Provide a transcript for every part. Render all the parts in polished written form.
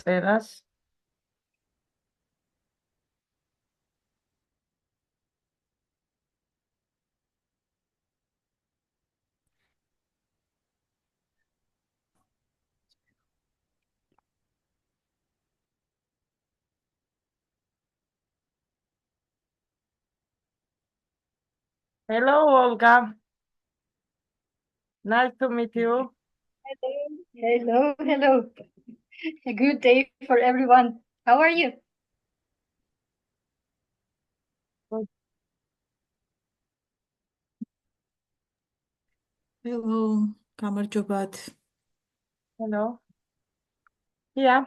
წერას. Hello, Olga. Nice to meet you. Hello, hello. A good day for everyone. How are you? Hello, გამარჯობათ. Hello. Yeah.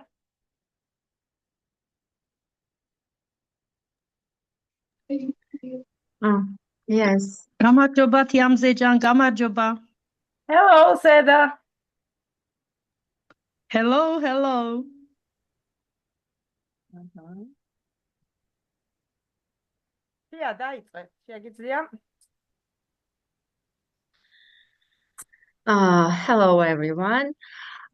Yes. გამარჯობათ იამზეჯან, გამარჯობა. Hello, Seda. Hello, hello. Yeah, დაიწყე. შეგიძლია? Hello, everyone.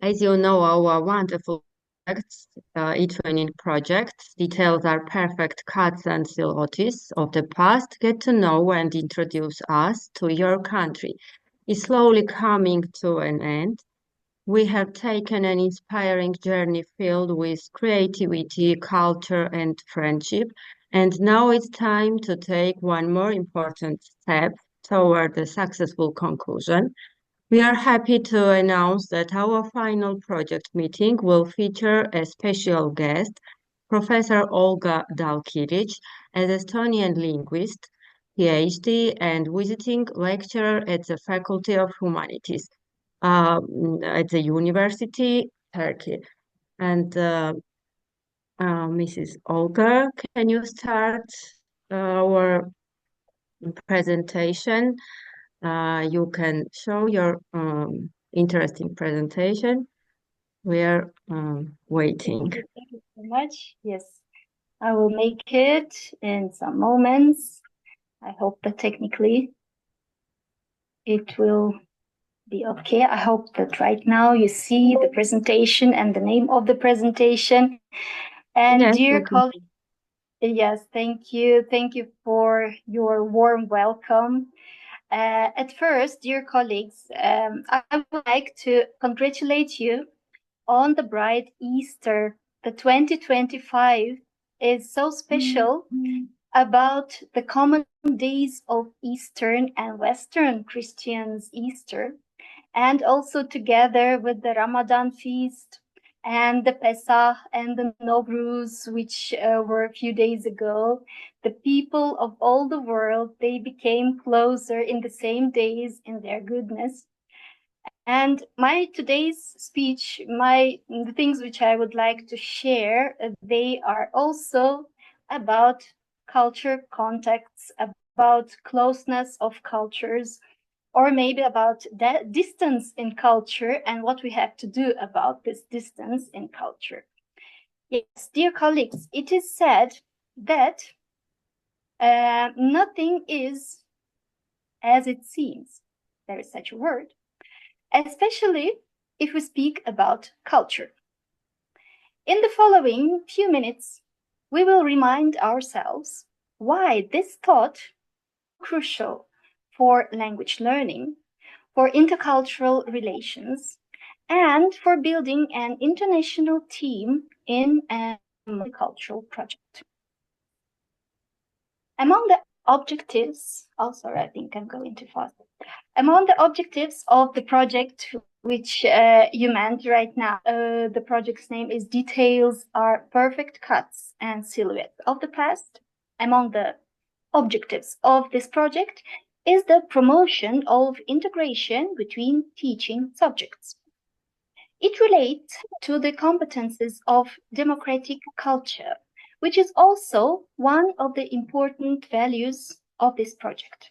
As you know, our wonderful project, eTwinning project, details our perfect cuts and silhouettes of the past. Get to know and introduce us to your country. Is slowly coming to an end. We have taken an inspiring journey filled with creativity, culture, and friendship. And now it's time to take one more important step toward the successful conclusion. We are happy to announce that our final project meeting will feature a special guest, Professor Olga Dalkirich, an Estonian linguist, PhD, and visiting lecturer at the Faculty of Humanities at the University, Turkey. And Mrs. Olga, can you start our presentation? You can show your interesting presentation. We're waiting. Thank you so much. Yes, I will make it in some moments. I hope that technically it will be okay. I hope that right now you see the presentation and the name of the presentation. And Yes, dear okay. colleagues, yes, thank you. Thank you for your warm welcome. At first, dear colleagues, I would like to congratulate you on the bright Easter. The 2025 is so special about the common days of Eastern and Western Christians' Easter, and also together with the Ramadan feast and the Pesach and the Nowruz, which were a few days ago. The people of all the world, they became closer in the same days in their goodness. And my today's speech, the things which I would like to share, they are also about culture contexts, about closeness of cultures, or maybe about that distance in culture and what we have to do about this distance in culture. Yes, dear colleagues, it is said that nothing is as it seems. There is such a word, especially if we speak about culture. In the following few minutes, we will remind ourselves why this thought is crucial for language learning, for intercultural relations, and for building an international team in a multicultural project. Among the objectives, I think I'm going too fast. Among the objectives of the project, which you meant right now, the project's name is Details Are Perfect Cuts and Silhouettes of the Past. Among the objectives of this project is the promotion of integration between teaching subjects. It relates to the competences of democratic culture, which is also one of the important values of this project.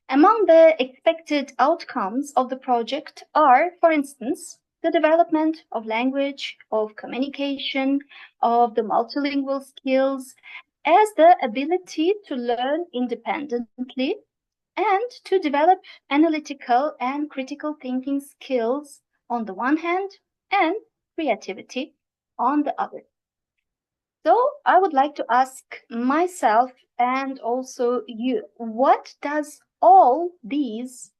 Among the expected outcomes of the project are, for instance, the development of language, of communication, of the multilingual skills, as the ability to learn independently and to develop analytical and critical thinking skills on the one hand, and creativity on the other. So I would like to ask myself and also you, what does all these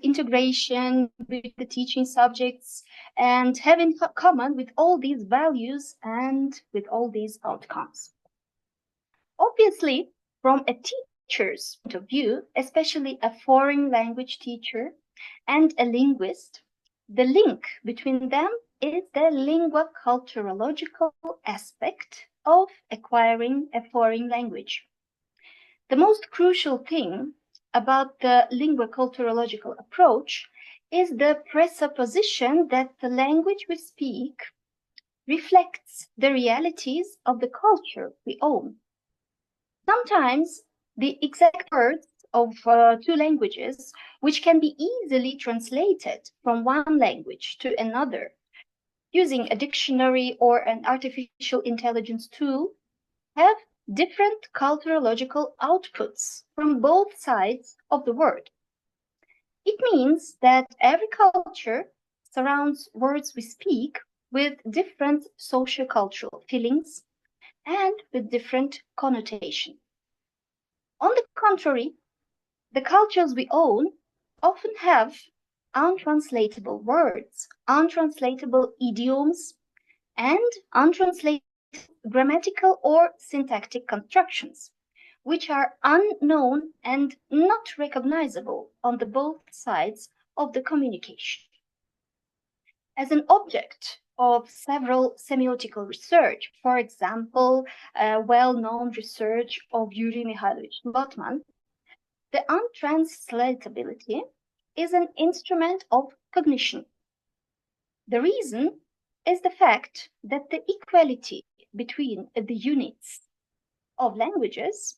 integration with the teaching subjects and have in common with all these values and with all these outcomes? Obviously, from a teacher's point of view, especially a foreign language teacher and a linguist, the link between them is the lingua-culturological aspect of acquiring a foreign language. The most crucial thing about the lingua-culturological approach is the presupposition that the language we speak reflects the realities of the culture we own. Sometimes the exact words of two languages, which can be easily translated from one language to another using a dictionary or an artificial intelligence tool, have different culturological outputs from both sides of the word. It means that every culture surrounds words we speak with different socio-cultural feelings and with different connotation. On the contrary, the cultures we own often have untranslatable words, untranslatable idioms, and untranslatable grammatical or syntactic constructions, which are unknown and not recognizable on the both sides of the communication. As an object of several semiotical research, for example, well-known research of Yuri Mikhailovich Lotman, the untranslatability is an instrument of cognition. The reason is the fact that the equality between the units of languages,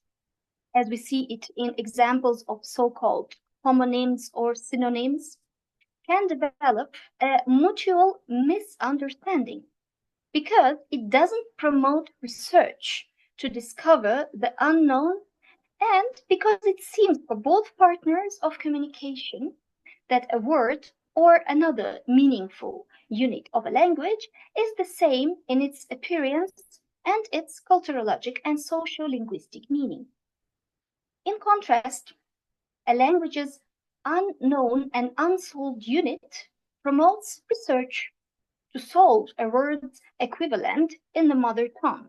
as we see it in examples of so-called homonyms or synonyms, can develop a mutual misunderstanding because it doesn't promote research to discover the unknown, and because it seems for both partners of communication that a word or another meaningful unit of a language is the same in its appearance and its culturologic and socio-linguistic meaning. In contrast, a language's unknown and unsolved unit promotes research to solve a word's equivalent in the mother tongue,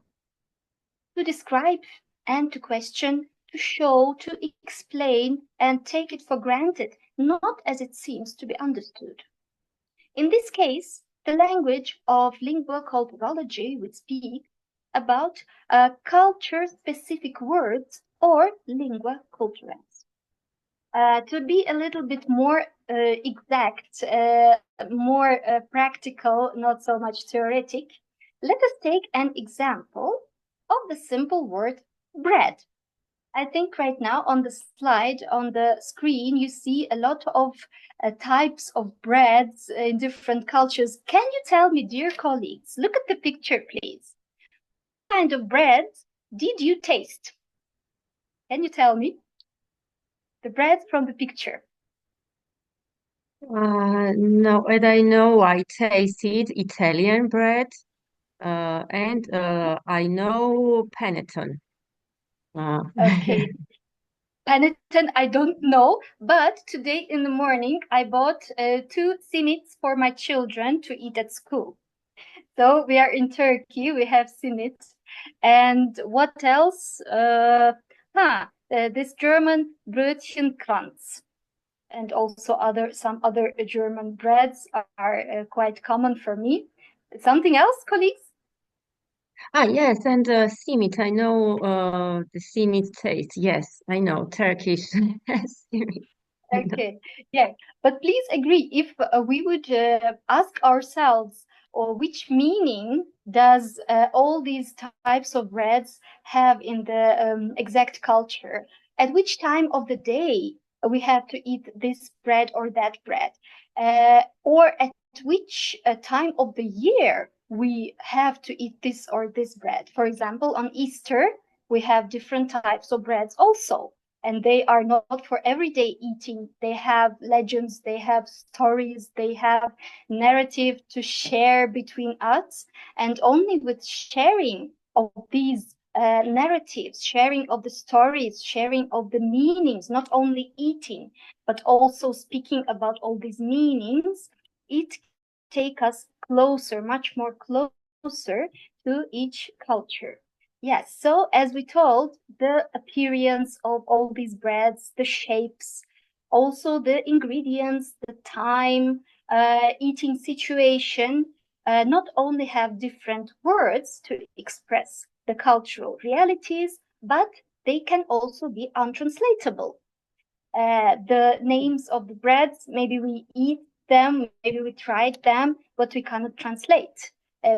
to describe and to question, to show, to explain, and take it for granted, not as it seems to be understood. In this case, the language of lingua culturology would speak about culture-specific words or lingua culturans. To be a little bit more exact, more practical, not so much theoretic, let us take an example of the simple word bread. I think right now on the slide, on the screen, you see a lot of types of breads in different cultures. Can you tell me, dear colleagues, look at the picture, please. What kind of bread did you taste? Can you tell me? The bread from the picture. No, and I know I tasted Italian bread, and I know panettone. Okay. Panettone, I don't know, but today in the morning I bought 2 simits for my children to eat at school. So we are in Turkey, we have simits. And what else? This German Brötchenkranz. And also some other German breads are quite common for me. Something else, colleagues? Yes, and simit, I know the simit taste. Yes, I know Turkish simit. Okay, yeah, but please agree if we would ask ourselves, or which meaning does all these types of breads have in the exact culture? At which time of the day we have to eat this bread or that bread? Or at which time of the year we have to eat this or this bread? For example, on Easter, we have different types of breads also. and they are not for everyday eating. They have legends, they have stories, they have narrative to share between us. And only with sharing of these narratives, sharing of the stories, sharing of the meanings, not only eating, but also speaking about all these meanings, it takes us closer, much more closer to each culture. Yes, so as we told, the appearance of all these breads, the shapes, also the ingredients, the time, eating situation, not only have different words to express the cultural realities, but they can also be untranslatable. The names of the breads, maybe we eat them, maybe we tried them, but we cannot translate.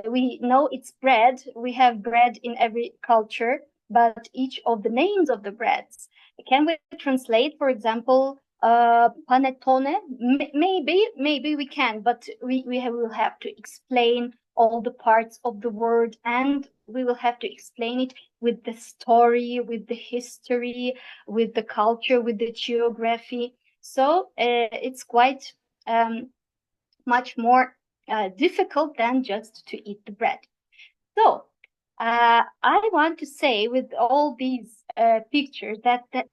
We know it's bread. We have bread in every culture, but each of the names of the breads, can we translate, for example, panettone? Maybe we can, but we will have to explain all the parts of the word, and we will have to explain it with the story, with the history, with the culture, with the geography. So it's quite much more difficult than just to eat the bread. So I want to say with all these pictures that the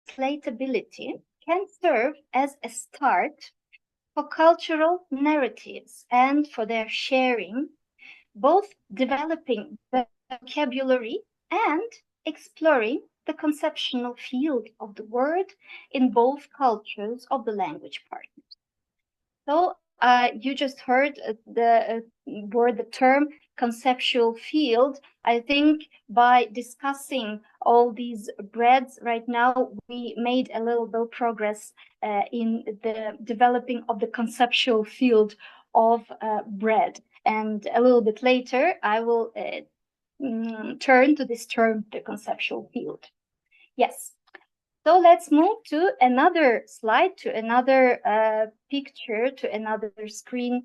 translatability can serve as a start for cultural narratives and for their sharing, both developing the vocabulary and exploring the conceptual field of the word in both cultures of the language partners. So you just heard the word, the term conceptual field. I think by discussing all these breads right now, we made a little bit of progress in the developing of the conceptual field of bread. And a little bit later, I will turn to this term, the conceptual field. Yes. So let's move to another slide, to another picture, to another screen.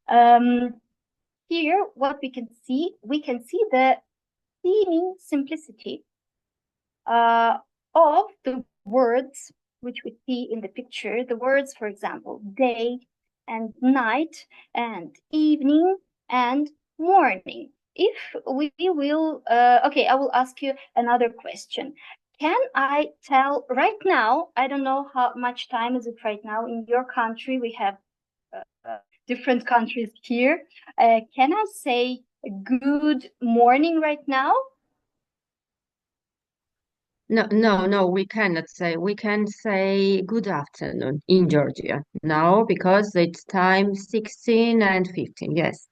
Here, what we can see the seeming simplicity of the words which we see in the picture. The words, for example, day and night and evening and morning. If we will, okay, I will ask you another question. Can I tell right now, I don't know how much time is it right now in your country, we have different countries here. Can I say good morning right now? No, we cannot say. We can say good afternoon in Georgia now because it's time 16 and 15. Yes,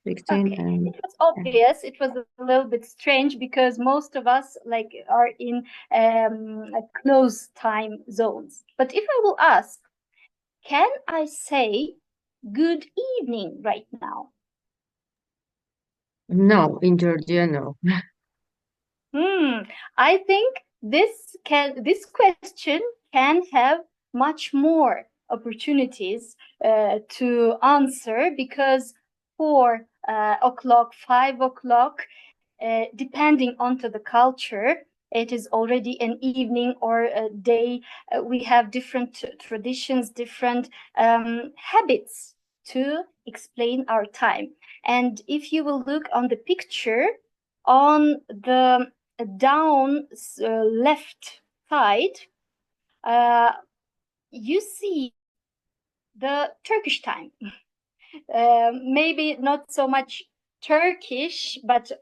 16 Okay, and it was obvious. It was a little bit strange because most of us are in close time zones. But if I will ask, can I say good evening right now? no, in Georgia, no. I think this question can have much more opportunities to answer, because 4 o'clock, 5 o'clock, depending on to the culture, it is already an evening or a day. We have different traditions, different habits to explain our time. And if you will look on the picture, on the down left side, you see the Turkish time. Maybe not so much Turkish, but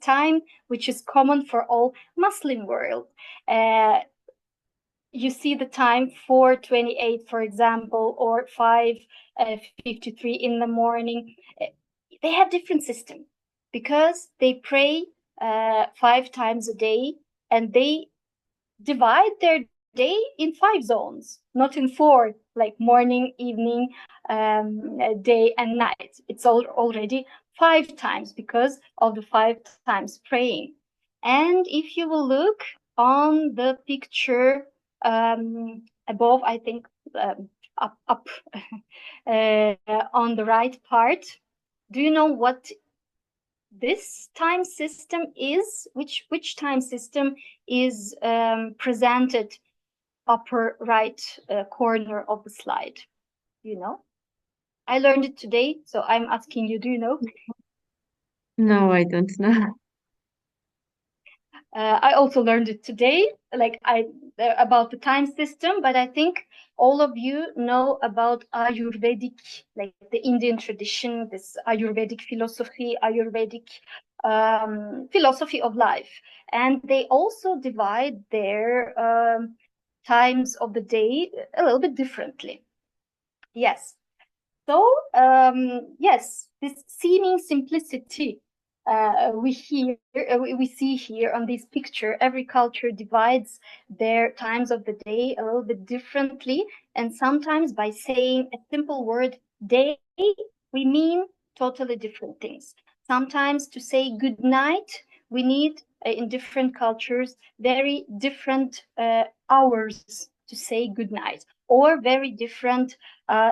time which is common for all Muslim world. You see the time 4:28, for example, or 5:53 in the morning. They have different system because they pray 5 times a day, and they divide their day in 5 zones, not in 4, like morning, evening, day and night. It's already 5 times because of the 5 times praying. And if you will look on the picture above, I think up on the right part, do you know what this time system is, which time system is presented upper right corner of the slide? You know? I learned it today, so I'm asking you, do you know? No, I don't know. I also learned it today, about the time system, but I think all of you know about Ayurvedic, like the Indian tradition, this Ayurvedic philosophy, Ayurvedic philosophy of life. And they also divide their times of the day a little bit differently. Yes. So, yes, this seeming simplicity we see here on this picture. Every culture divides their times of the day a little bit differently, and sometimes by saying a simple word day, we mean totally different things. Sometimes to say good night, we need in different cultures very different hours to say good night, or very different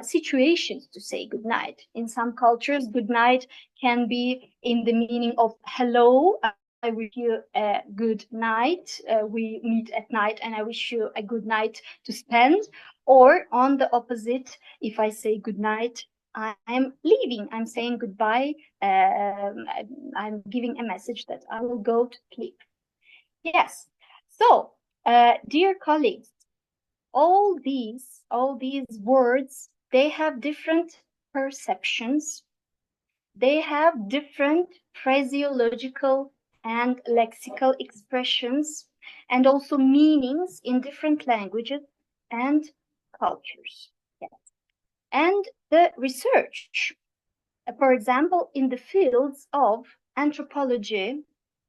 situations to say good night. In some cultures, good night can be in the meaning of hello, I wish you a good night. We meet at night and I wish you a good night to spend. Or on the opposite, if I say good night, I'm leaving, I'm saying goodbye. I'm giving a message that I will go to sleep. Yes. So, dear colleagues, all these words, they have different perceptions. They have different phraseological and lexical expressions, and also meanings in different languages and cultures. Yes. And the research, for example, in the fields of anthropology,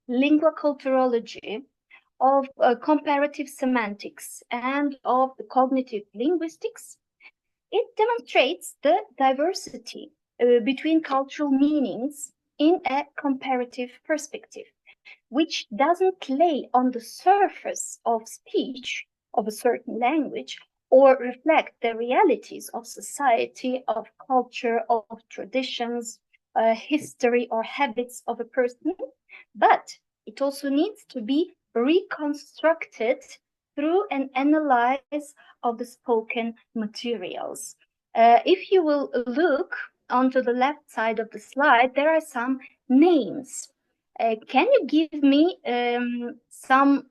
lingua culturology, of comparative semantics, and of the cognitive linguistics, it demonstrates the diversity between cultural meanings in a comparative perspective, which doesn't lay on the surface of speech of a certain language or reflect the realities of society, of culture, of traditions, history, or habits of a person, but it also needs to be reconstructed through an analysis of the spoken materials. If you will look onto the left side of the slide, there are some names. Can you give me some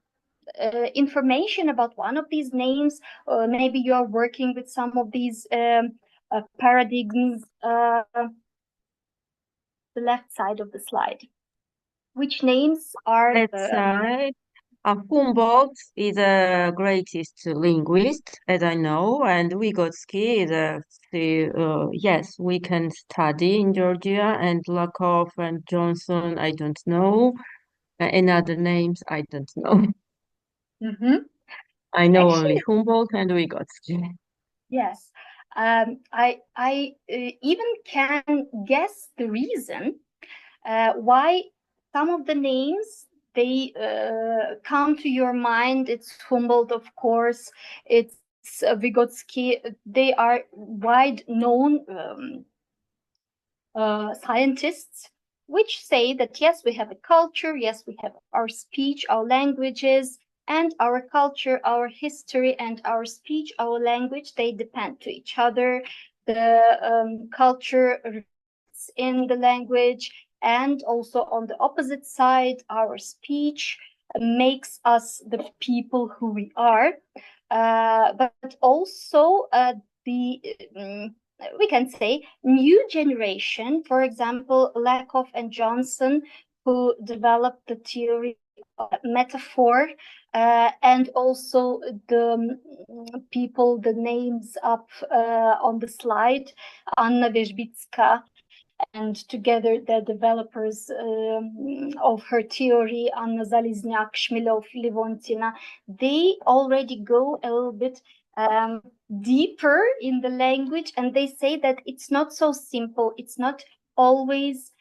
information about one of these names? Maybe you are working with some of these paradigms. The left side of the slide. Which names are? Let's say Humboldt is the greatest linguist, as I know, and Vygotsky is yes, we can study in Georgia, and Lakoff and Johnson, I don't know, and other names, I don't know. I know only Actually, Humboldt and Vygotsky. yes. I even can guess the reason why some of the names they come to your mind. It's Humboldt, of course. It's Vygotsky. They are wide known scientists, which say that yes, we have a culture, yes, we have our speech, our languages, and our culture, our history, and our speech, our language, they depend to each other. The culture roots in the language, and also on the opposite side, our speech makes us the people who we are. But also we can say new generation, for example, Lakoff and Johnson, who developed the theory of metaphor, and also the people, the names up on the slide, Anna Wierzbicka, and together the developers of her theory, Anna Zalizniak, Shmilov, Levontina, they already go a little bit deeper in the language, and they say that it's not so simple. It's not always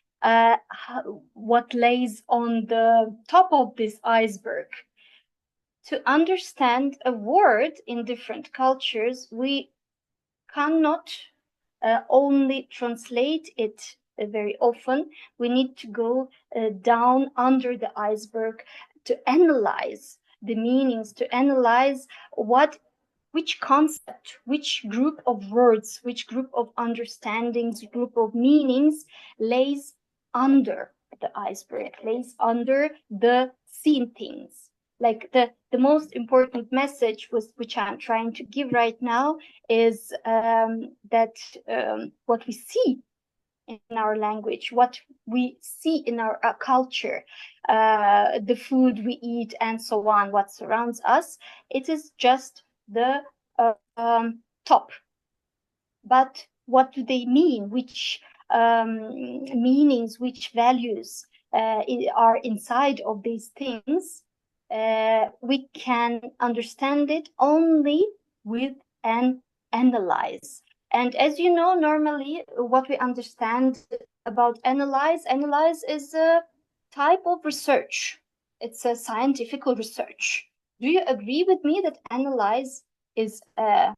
what lays on the top of this iceberg. To understand a word in different cultures, we cannot only translate it very often. We need to go down under the iceberg to analyze the meanings, to analyze which concept, which group of words, which group of understandings, group of meanings lays under the iceberg, lays under the seen things. Like the most important message which I'm trying to give right now is that what we see in our language, what we see in our culture, the food we eat and so on, what surrounds us, it is just the top. But what do they mean? Which meanings, which values are inside of these things? We can understand it only with an analyze. And as you know, normally what we understand about analyze is a type of research. It's a scientific research. Do you agree with me that analyze is a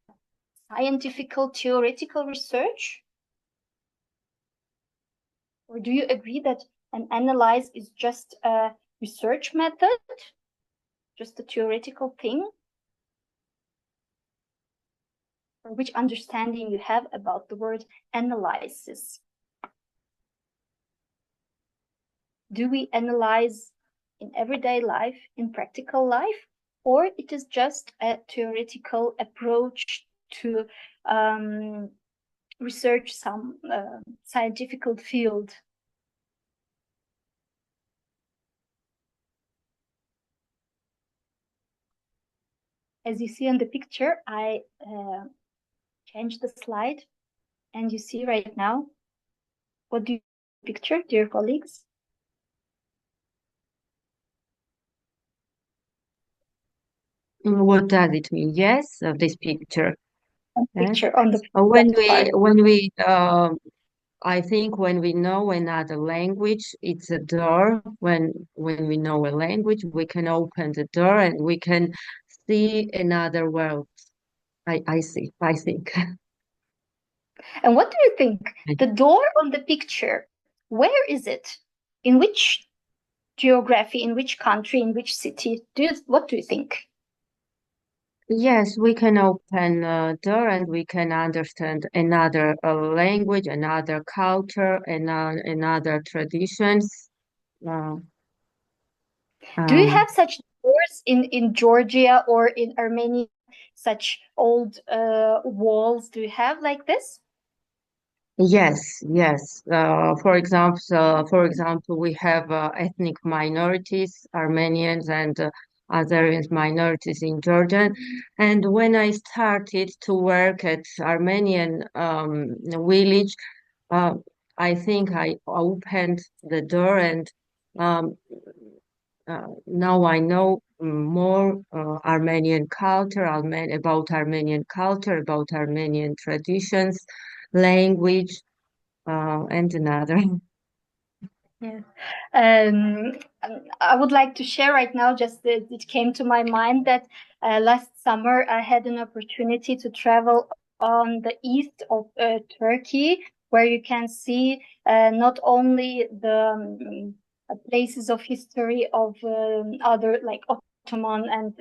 scientific, theoretical research? Or do you agree that an analyze is just a research method, just a theoretical thing? Or which understanding you have about the word analysis? Do we analyze in everyday life, in practical life, or it is just a theoretical approach to research some scientific field? As you see on the picture, I changed the slide, and you see right now, what do you picture, dear colleagues? What does it mean? Yes, this picture. Picture on the When we I think when we know another language, it's a door. When we know a language, we can open the door and we can see another world. I think. And what do you think? The door on the picture, where is it? In which geography, in which country, in which city? What do you think? Yes, we can open a door and we can understand another language, another culture, another traditions. Do you have such doors in Georgia or in Armenia, such old walls? Do you have like this? Yes. For example, we have ethnic minorities, Armenians and other minorities in Jordan. And when I started to work at Armenian village, I think I opened the door, and now I know more Armenian culture, about Armenian culture, about Armenian traditions, language, and another. Yes. I would like to share right now, just that it came to my mind that last summer I had an opportunity to travel on the east of Turkey, where you can see not only the places of history of other like Ottoman and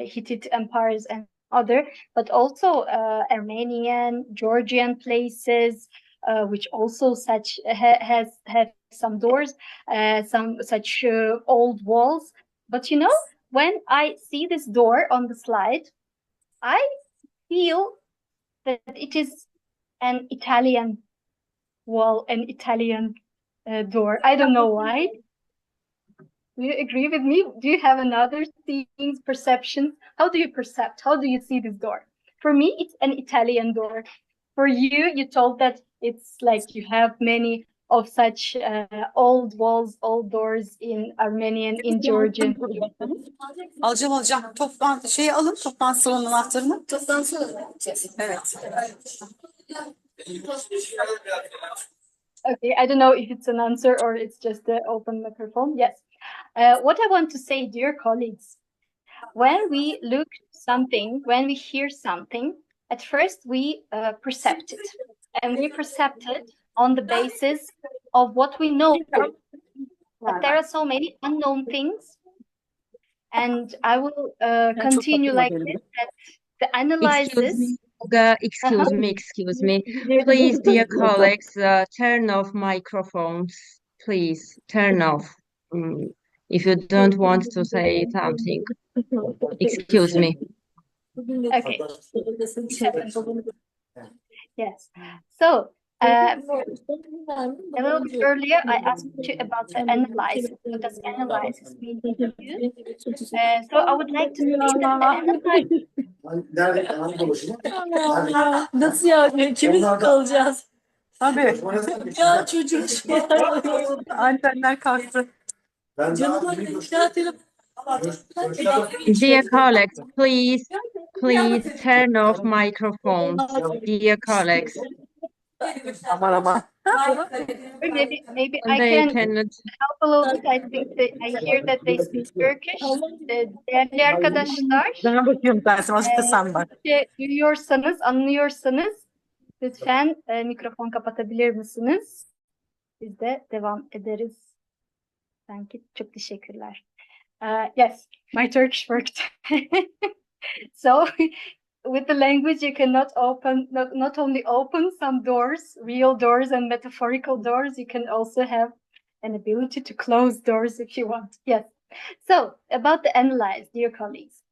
Hittite empires and other, but also Armenian, Georgian places, which also have some doors, some such old walls. But you know, when I see this door on the slide, I feel that it is an Italian wall, an Italian door. I don't know why. Do you agree with me? Do you have another seeing perception? How do you perceive? How do you see this door? For me, it's an Italian door. For you, you told that it's like you have many of such old walls, old doors in Armenian, in Georgian. Alacağım. Toplantı alın, toplantı salonu anahtarını. Toplantı salonu. Evet. Okay, I don't know if it's an answer or it's just the open microphone. Yes. What I want to say, dear colleagues, when we look something, when we hear something, at first we perceive it. And we perceive it on the basis of what we know. But there are so many unknown things. And I will continue like this, that the analysis. Excuse me. Please, dear colleagues, turn off microphones. Please, turn off. If you don't want to say something. Excuse me. Okay. Yes. So, a little bit earlier, I asked you about the analysis. What does analysis mean to you? So I would like to say that the analysis. Nasıl yani? İkimiz kalacağız. Tabii. Ya çocuğum şey. Antenler kalktı. Canım anne telefon. Dear colleagues, please turn off microphones. Dear colleagues. Aman. Maybe I They can cannot. help a little bit. I think that I hear that they speak Turkish. Değerli arkadaşlar, Ben bakıyorum dersim. Azıcık da sen bak. duyuyorsanız, anlıyorsanız lütfen mikrofon kapatabilir misiniz? Biz de devam ederiz. Sanki çok teşekkürler. Yes, my Turkish worked. So, with the language, you cannot open, not only open some doors, real doors and metaphorical doors, you can also have an ability to close doors if you want. Yes. So, about the analyze, dear colleagues.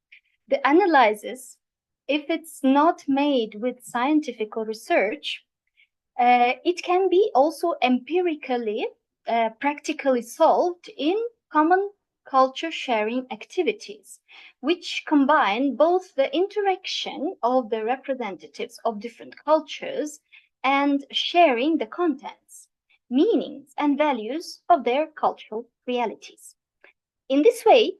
The analysis, if it's not made with scientific research, it can be also empirically, practically solved in common culture sharing activities, which combine both the interaction of the representatives of different cultures and sharing the contents, meanings, and values of their cultural realities. In this way,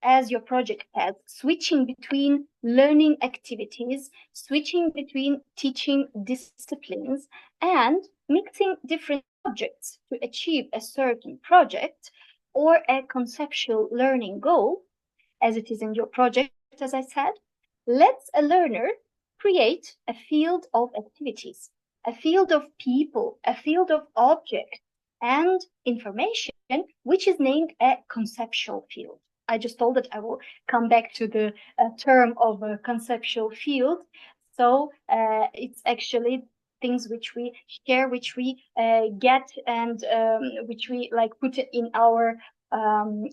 as your project has, switching between learning activities, switching between teaching disciplines, and mixing different subjects to achieve a certain project or a conceptual learning goal, as it is in your project, as I said, lets a learner create a field of activities, a field of people, a field of objects and information, which is named a conceptual field. I just told that I will come back to the term of a conceptual field. So it's actually things which we share, which we get, and which we like put in our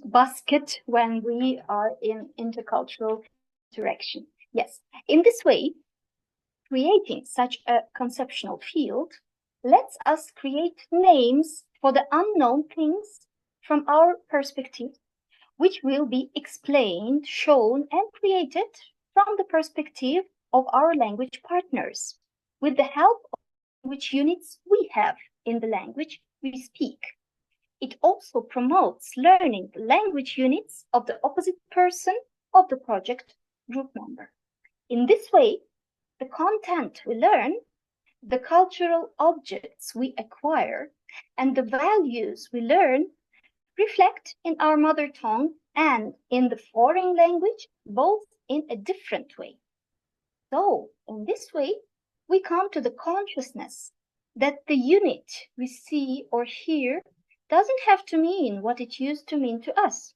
basket when we are in intercultural interaction. Yes, in this way, creating such a conceptual field lets us create names for the unknown things from our perspective, which will be explained, shown, and created from the perspective of our language partners, with the help of language units we have in the language we speak. It also promotes learning the language units of the opposite person of the project group member. In this way, the content we learn, the cultural objects we acquire, and the values we learn reflect in our mother tongue and in the foreign language, both in a different way. So, in this way, we come to the consciousness that the unit we see or hear doesn't have to mean what it used to mean to us,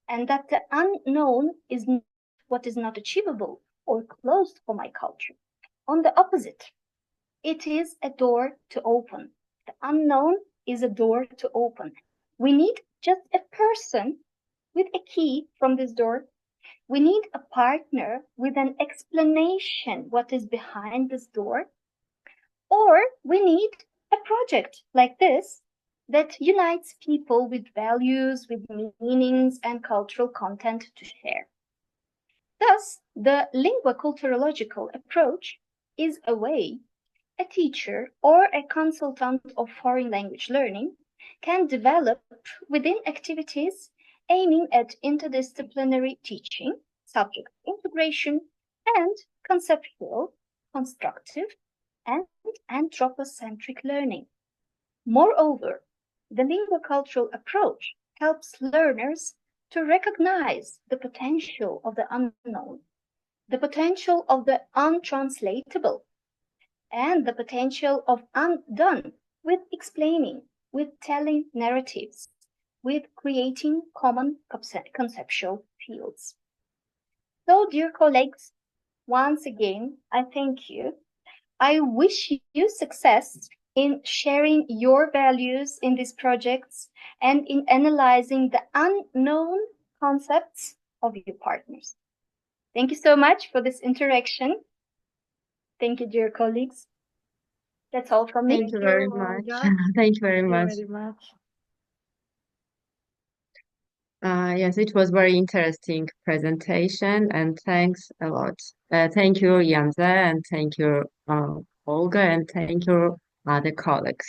and that the unknown is not what is not achievable or closed for my culture. On the opposite, it is a door to open. The unknown is a door to open. We need just a person with a key from this door. We need a partner with an explanation what is behind this door. Or we need a project like this that unites people with values, with meanings, and cultural content to share. Thus, the lingua-culturological approach is a way a teacher or a consultant of foreign language learning can develop within activities aiming at interdisciplinary teaching, subject integration, and conceptual, constructive, and anthropocentric learning. Moreover, the lingua-cultural approach helps learners to recognize the potential of the unknown, the potential of the untranslatable, and the potential of undone with explaining, with telling narratives, with creating common conceptual fields. So, dear colleagues, once again, I thank you. I wish you success in sharing your values in these projects and in analyzing the unknown concepts of your partners. Thank you so much for this interaction. Thank you, dear colleagues. That's all from me. Thank you very much. Thank you very much. Yes, it was very interesting presentation, and thanks a lot. Thank you, Yamza, and thank you, Olga, and thank you, other colleagues.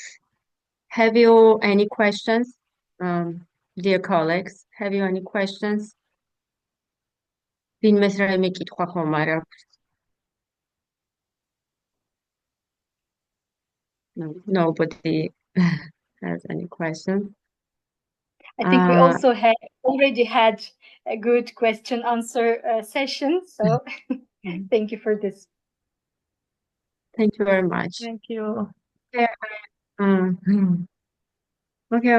Have you any questions, dear colleagues? Have you any questions? ვინმეს რაიმე კითხვა ხომ არ აქვს? No, nobody has any questions. I think we also already had a good question answer session. So thank you for this. Thank you very much. Thank you. Okay,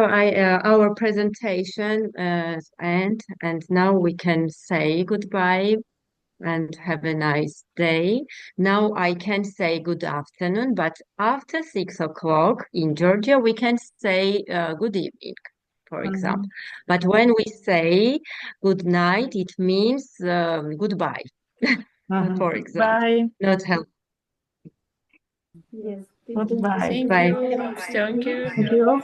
our presentation end, and now we can say goodbye and have a nice day. Now I can say good afternoon, but after 6 o'clock in Georgia, we can say good evening, for example. But when we say good night, it means goodbye, for example. Bye. Not help. Yes. Goodbye. Bye. Thank you. Thank you.